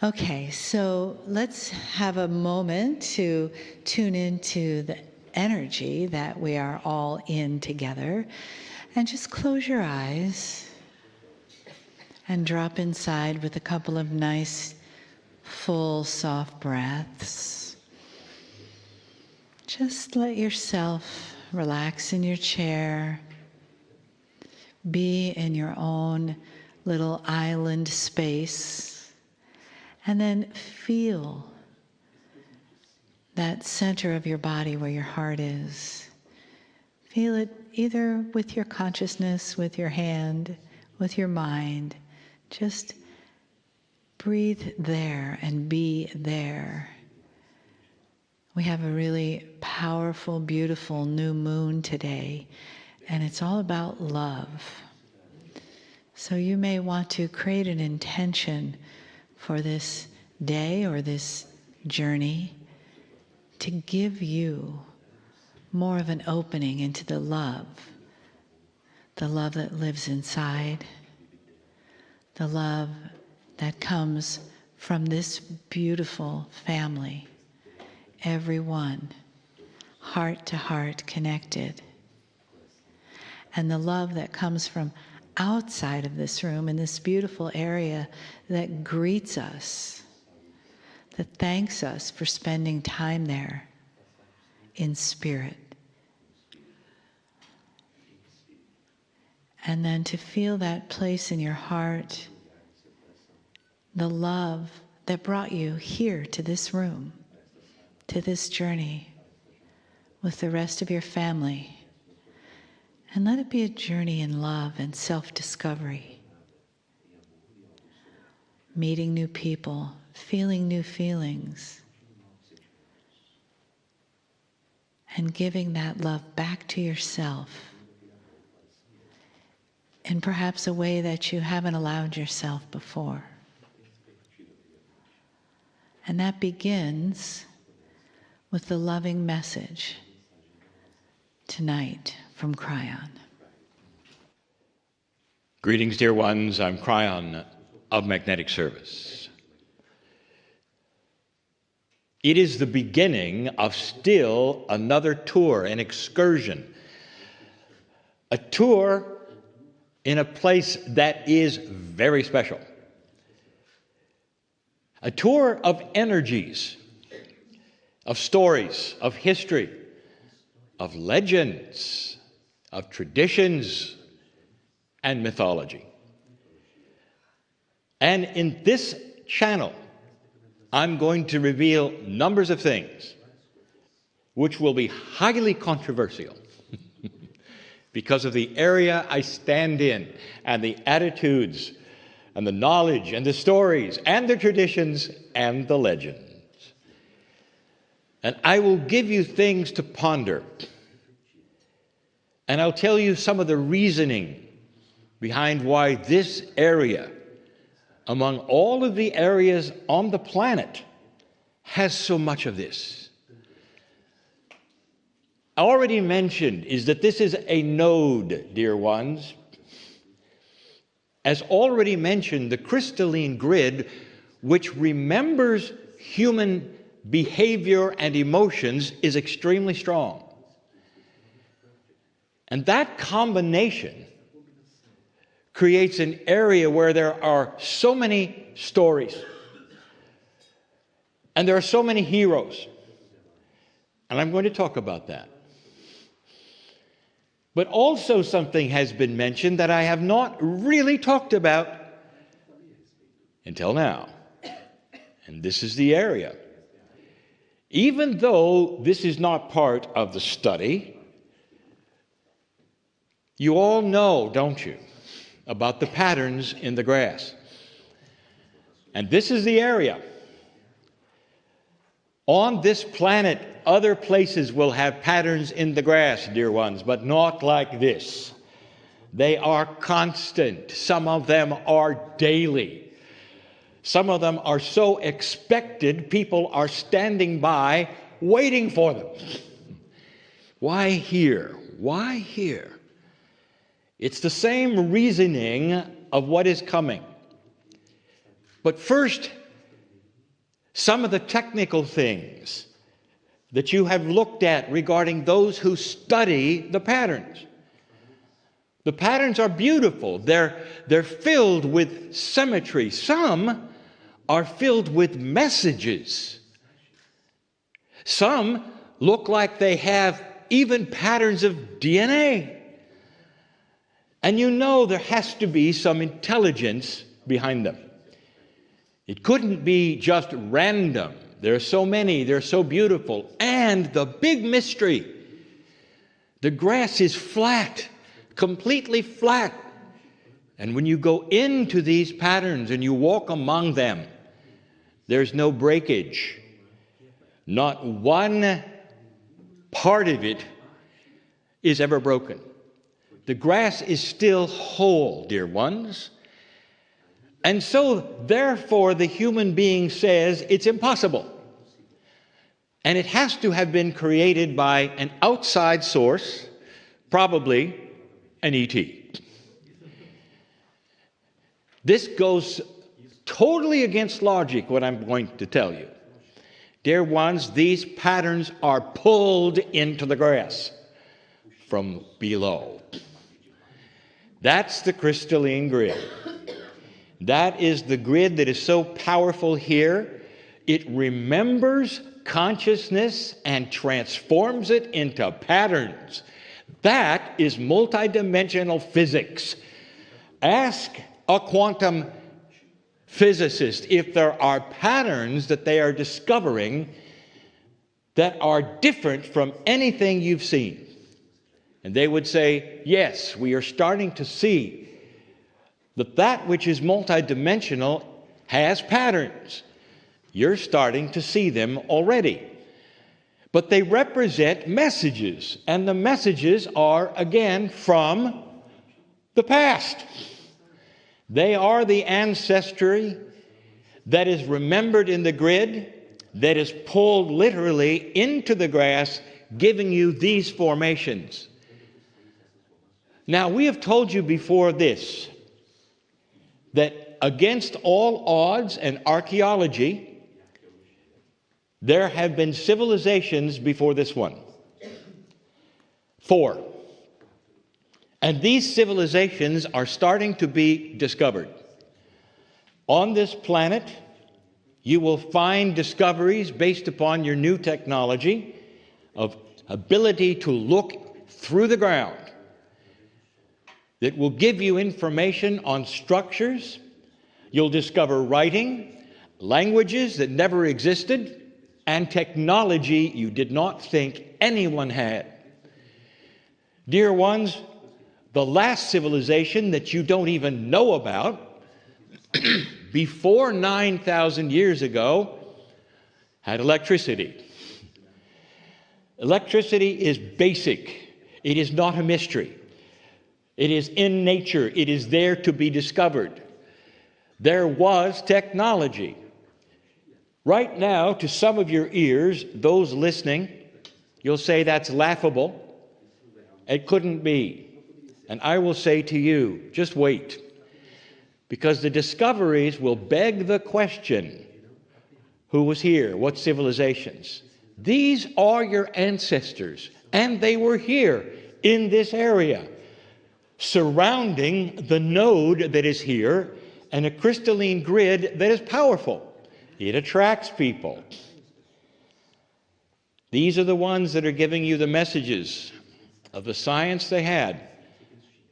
Okay, so let's have a moment to tune into the energy that we are all in together. And just close your eyes and drop inside with a couple of nice, full, soft breaths. Just let yourself relax in your chair. Be in your own little island space. And then feel that center of your body where your heart is. Feel it either with your consciousness, with your hand, with your mind. Just breathe there and be there. We have a really powerful, beautiful new moon today, and it's all about love. So you may want to create an intention for this day or this journey to give you more of an opening into the love that lives inside, the love that comes from this beautiful family, everyone, heart to heart connected, and the love that comes from outside of this room, in this beautiful area that greets us, that thanks us for spending time there in spirit. And then to feel that place in your heart, the love that brought you here to this room, to this journey with the rest of your family. And let it be a journey in love and self-discovery. Meeting new people, feeling new feelings, and giving that love back to yourself in perhaps a way that you haven't allowed yourself before. And that begins with the loving message tonight from Kryon. Greetings, dear ones. I'm Kryon of Magnetic Service. It is the beginning of still another tour, an excursion. A tour in a place that is very special. A tour of energies, of stories, of history, of legends, of traditions, and mythology. And in this channel, I'm going to reveal numbers of things which will be highly controversial because of the area I stand in, and the attitudes, and the knowledge, and the stories, and the traditions, and the legends. And I will give you things to ponder. And I'll tell you some of the reasoning behind why this area, among all of the areas on the planet, has so much of this. I already mentioned is that this is a node, dear ones. As already mentioned, the crystalline grid, which remembers human behavior and emotions, is extremely strong. And that combination creates an area where there are so many stories, and there are so many heroes. And I'm going to talk about that. But also something has been mentioned that I have not really talked about until now. And this is the area. Even though this is not part of the study, you all know, don't you, about the patterns in the grass. And this is the area. On this planet, other places will have patterns in the grass, dear ones, but not like this. They are constant. Some of them are daily. Some of them are so expected, people are standing by waiting for them. Why here? Why here? It's the same reasoning of what is coming. But first, some of the technical things that you have looked at regarding those who study the patterns. The patterns are beautiful. They're filled with symmetry. Some are filled with messages. Some look like they have even patterns of DNA. And you know there has to be some intelligence behind them. It couldn't be just random. There are so many, they're so beautiful. And the big mystery, the grass is flat, completely flat. And when you go into these patterns and you walk among them, there's no breakage. Not one part of it is ever broken. The grass is still whole, dear ones. And so, therefore, the human being says it's impossible. And it has to have been created by an outside source, probably an ET. This goes totally against logic, what I'm going to tell you. Dear ones, these patterns are pulled into the grass from below. That's the crystalline grid. That is the grid that is so powerful here. It remembers consciousness and transforms it into patterns. That is multidimensional physics. Ask a quantum physicist if there are patterns that they are discovering that are different from anything you've seen. And they would say, yes, we are starting to see that which is multidimensional has patterns. You're starting to see them already. But they represent messages, and the messages are, again, from the past. They are the ancestry that is remembered in the grid, that is pulled literally into the grass, giving you these formations. Now, we have told you before this, that against all odds and archaeology, there have been civilizations before this one. 4. And these civilizations are starting to be discovered. On this planet, you will find discoveries based upon your new technology of ability to look through the ground that will give you information on structures. You'll discover writing, languages that never existed, and technology you did not think anyone had. Dear ones, the last civilization that you don't even know about, before 9,000 years ago, had electricity. Electricity is basic. It is not a mystery. It is in nature. It is there to be discovered. There was technology. Right now, to some of your ears, those listening, you'll say that's laughable. It couldn't be. And I will say to you, just wait. Because the discoveries will beg the question, who was here? What civilizations? These are your ancestors, and they were here in this area, surrounding the node that is here, and a crystalline grid that is powerful. It attracts people. These are the ones that are giving you the messages of the science they had,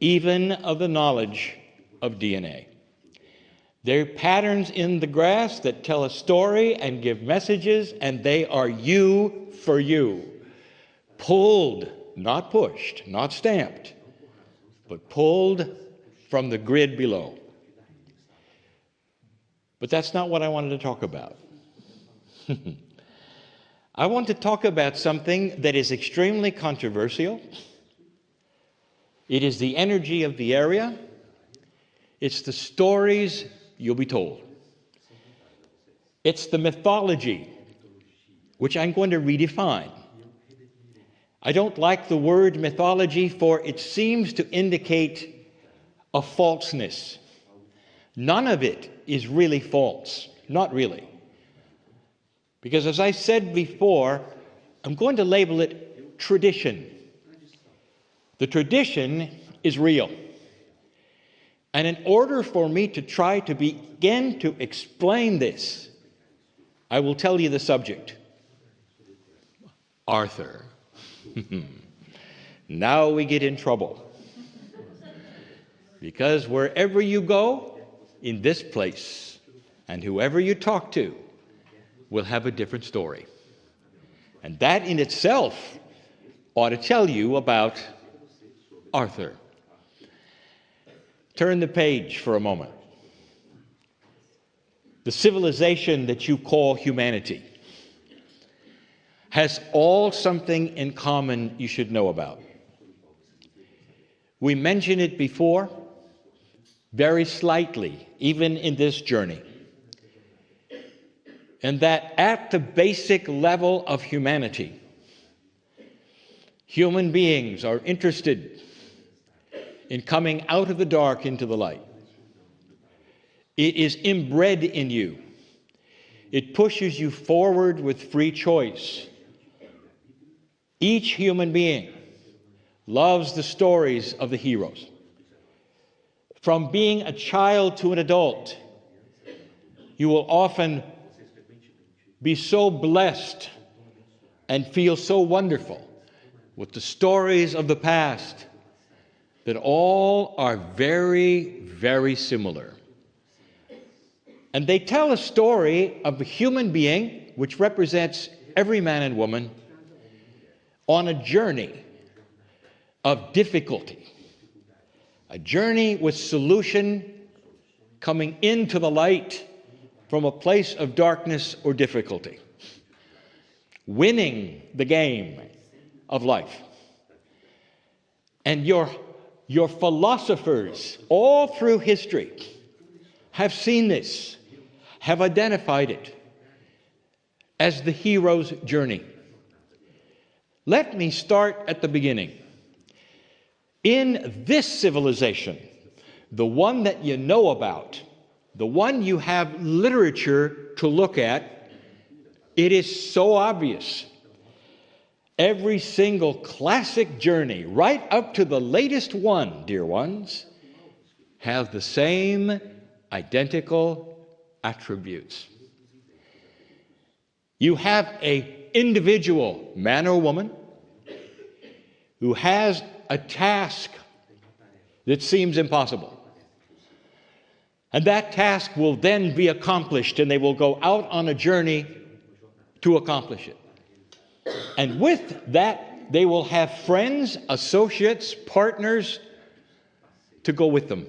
even of the knowledge of DNA. They're patterns in the grass that tell a story and give messages, and they are you for you. Pulled, not pushed, not stamped, but pulled from the grid below. But that's not what I wanted to talk about. I want to talk about something that is extremely controversial. It is the energy of the area. It's the stories you'll be told. It's the mythology, which I'm going to redefine. I don't like the word mythology, for it seems to indicate a falseness. None of it is really false. Not really. Because as I said before, I'm going to label it tradition. The tradition is real. And in order for me to try to begin to explain this, I will tell you the subject. Arthur. Now we get in trouble. Because wherever you go in this place, and whoever you talk to, will have a different story. And that in itself ought to tell you about Arthur. Turn the page for a moment. The civilization that you call humanity has all something in common you should know about. We mentioned it before, very slightly, even in this journey. And that at the basic level of humanity, human beings are interested in coming out of the dark into the light. It is inbred in you. It pushes you forward with free choice. Each human being loves the stories of the heroes. From being a child to an adult, you will often be so blessed and feel so wonderful with the stories of the past that all are very, very similar. And they tell a story of a human being, which represents every man and woman, on a journey of difficulty, a journey with solution coming into the light from a place of darkness or difficulty, winning the game of life. And your philosophers all through history have seen this, have identified it as the hero's journey. Let me start at the beginning. In this civilization, the one that you know about, the one you have literature to look at, it is so obvious. Every single classic journey, right up to the latest one, dear ones, have the same identical attributes. You have an individual, man or woman, who has a task that seems impossible. And that task will then be accomplished, and they will go out on a journey to accomplish it. And with that, they will have friends, associates, partners to go with them.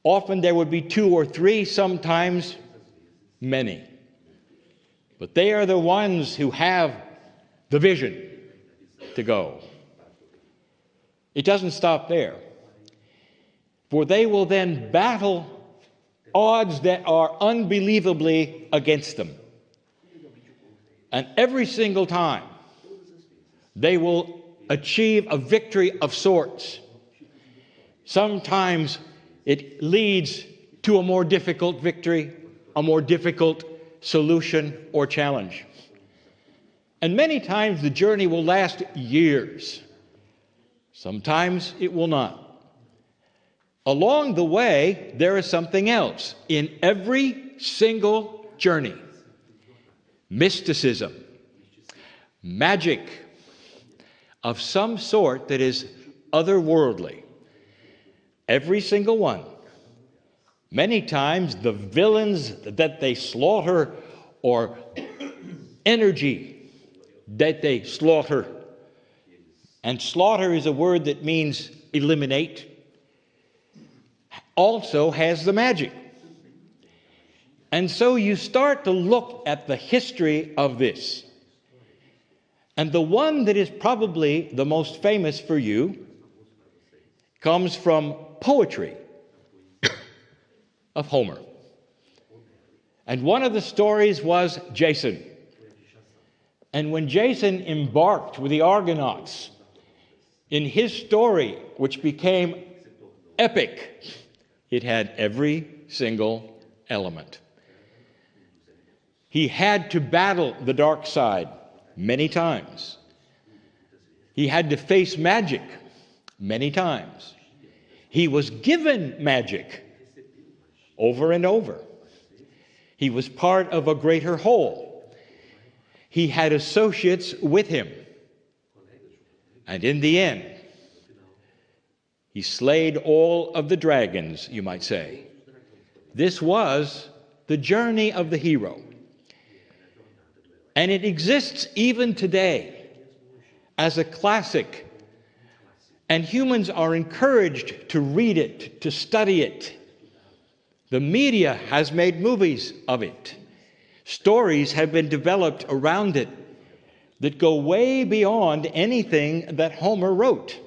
Often there would be 2 or 3, sometimes many. But they are the ones who have the vision to go. It doesn't stop there, for they will then battle odds that are unbelievably against them. And every single time, they will achieve a victory of sorts. Sometimes it leads to a more difficult victory, a more difficult solution or challenge. And many times the journey will last years. Sometimes it will not. Along the way, there is something else. In every single journey, mysticism, magic of some sort that is otherworldly. Every single one. Many times the villains that they slaughter, or energy that they slaughter. And slaughter is a word that means eliminate. Also has the magic. And so you start to look at the history of this. And the one that is probably the most famous for you comes from poetry of Homer. And one of the stories was Jason. And when Jason embarked with the Argonauts in his story, which became epic, it had every single element. He had to battle the dark side many times. He had to face magic many times. He was given magic over and over. He was part of a greater whole. He had associates with him. And in the end, he slayed all of the dragons, you might say. This was the journey of the hero. And it exists even today as a classic. And humans are encouraged to read it, to study it. The media has made movies of it. Stories have been developed around it that go way beyond anything that Homer wrote.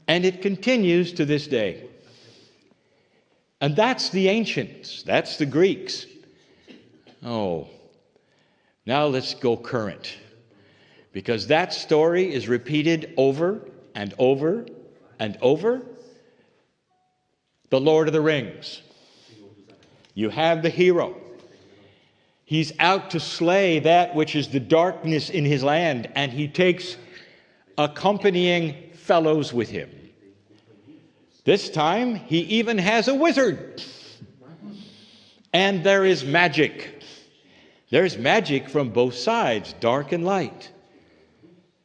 And it continues to this day. And that's the ancients, that's the Greeks. Oh, now let's go current. Because that story is repeated over and over and over. The Lord of the Rings. You have the hero. He's out to slay that which is the darkness in his land, and he takes accompanying fellows with him. This time, he even has a wizard. And there is magic. There's magic from both sides, dark and light.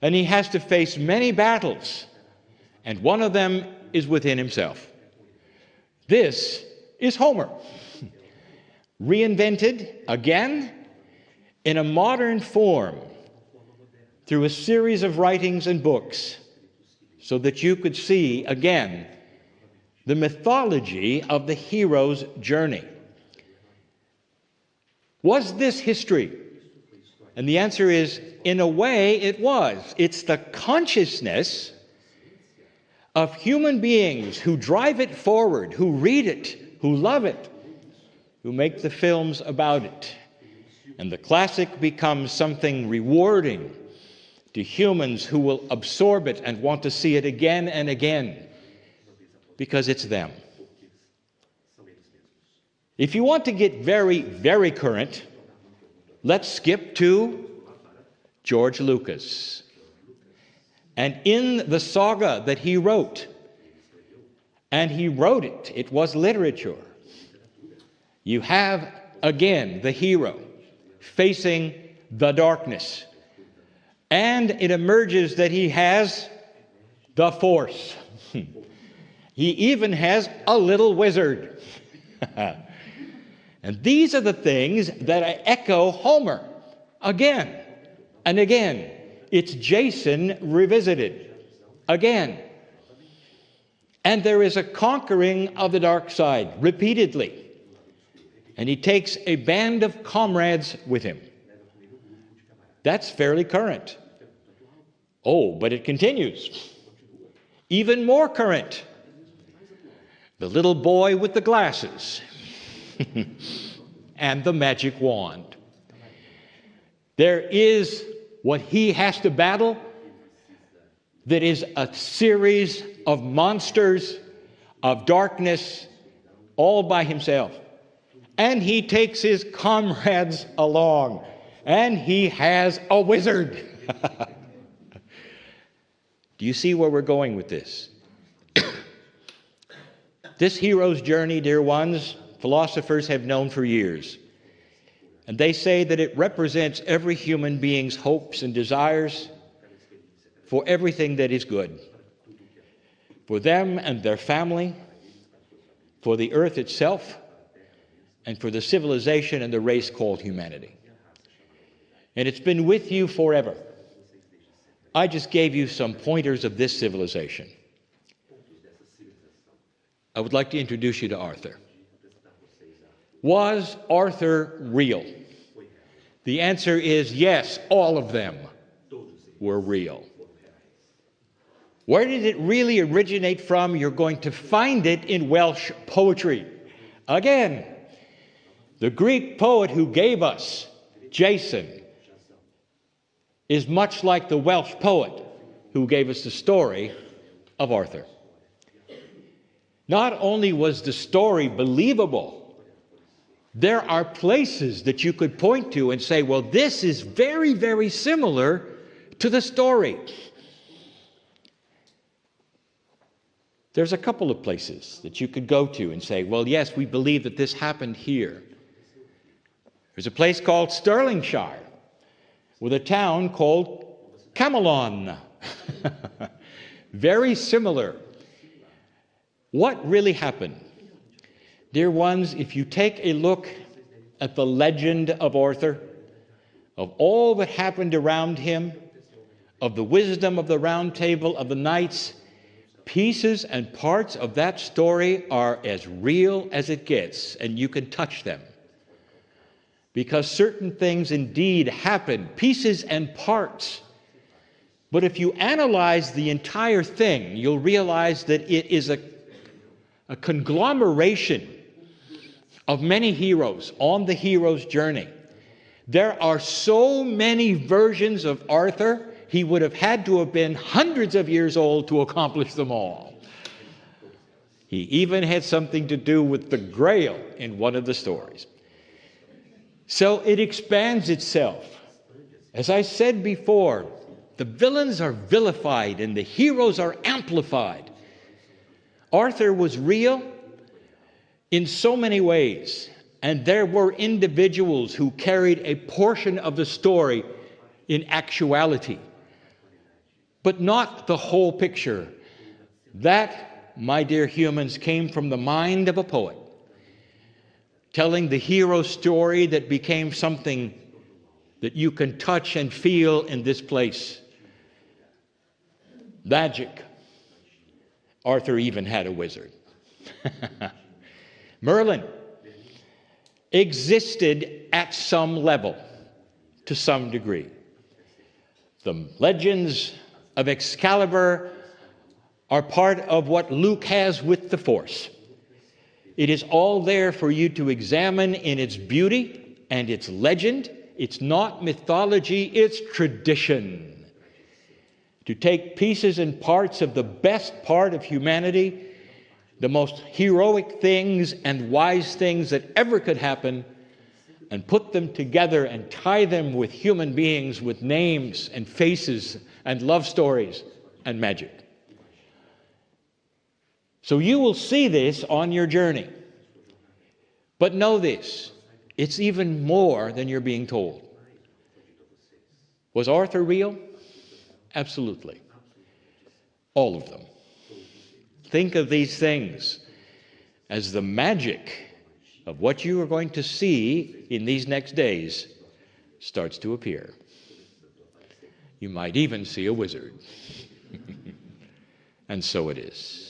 And he has to face many battles, and one of them is within himself. This is Homer, reinvented again in a modern form through a series of writings and books, so that you could see again the mythology of the hero's journey. Was this history? And the answer is, in a way, it was. It's the consciousness of human beings who drive it forward, who read it, who love it, who make the films about it. And the classic becomes something rewarding to humans who will absorb it and want to see it again and again, because it's them. If you want to get very, very current, let's skip to George Lucas. And in the saga that he wrote, and he wrote it, it was literature, you have again the hero facing the darkness. And it emerges that he has the Force. He even has a little wizard. And these are the things that I echo Homer again and again. It's Jason revisited again. And there is a conquering of the dark side repeatedly. And he takes a band of comrades with him. That's fairly current. Oh, but it continues. Even more current. The little boy with the glasses and the magic wand. There is what he has to battle that is a series of monsters of darkness all by himself. And he takes his comrades along. And he has a wizard. Do you see where we're going with this? This hero's journey, dear ones, philosophers have known for years. And they say that it represents every human being's hopes and desires for everything that is good. For them and their family, for the earth itself, and for the civilization and the race called humanity. And it's been with you forever. I just gave you some pointers of this civilization. I would like to introduce you to Arthur. Was Arthur real? The answer is yes, all of them were real. Where did it really originate from? You're going to find it in Welsh poetry. Again, the Greek poet who gave us Jason is much like the Welsh poet who gave us the story of Arthur. Not only was the story believable, there are places that you could point to and say, well, this is very, very similar to the story. There's a couple of places that you could go to and say, well, yes, we believe that this happened here. There's a place called Stirlingshire with a town called Camelon. Very similar. What really happened? Dear ones, if you take a look at the legend of Arthur, of all that happened around him, of the wisdom of the Round Table of the knights, pieces and parts of that story are as real as it gets, and you can touch them. Because certain things indeed happen, pieces and parts. But if you analyze the entire thing, you'll realize that it is a conglomeration of many heroes on the hero's journey. There are so many versions of Arthur, he would have had to have been hundreds of years old to accomplish them all. He even had something to do with the Grail in one of the stories. So it expands itself. As I said before, the villains are vilified and the heroes are amplified. Arthur was real in so many ways, and there were individuals who carried a portion of the story in actuality, but not the whole picture. That, my dear humans, came from the mind of a poet, telling the hero story that became something that you can touch and feel in this place. Magic. Arthur even had a wizard. Merlin existed at some level, to some degree. The legends of Excalibur are part of what Luke has with the Force. It is all there for you to examine in its beauty and its legend. It's not mythology, it's tradition. To take pieces and parts of the best part of humanity, the most heroic things and wise things that ever could happen, and put them together and tie them with human beings with names and faces and love stories and magic. So you will see this on your journey. But know this, it's even more than you're being told. Was Arthur real? Absolutely. All of them. Think of these things as the magic of what you are going to see in these next days starts to appear. You might even see a wizard. And so it is.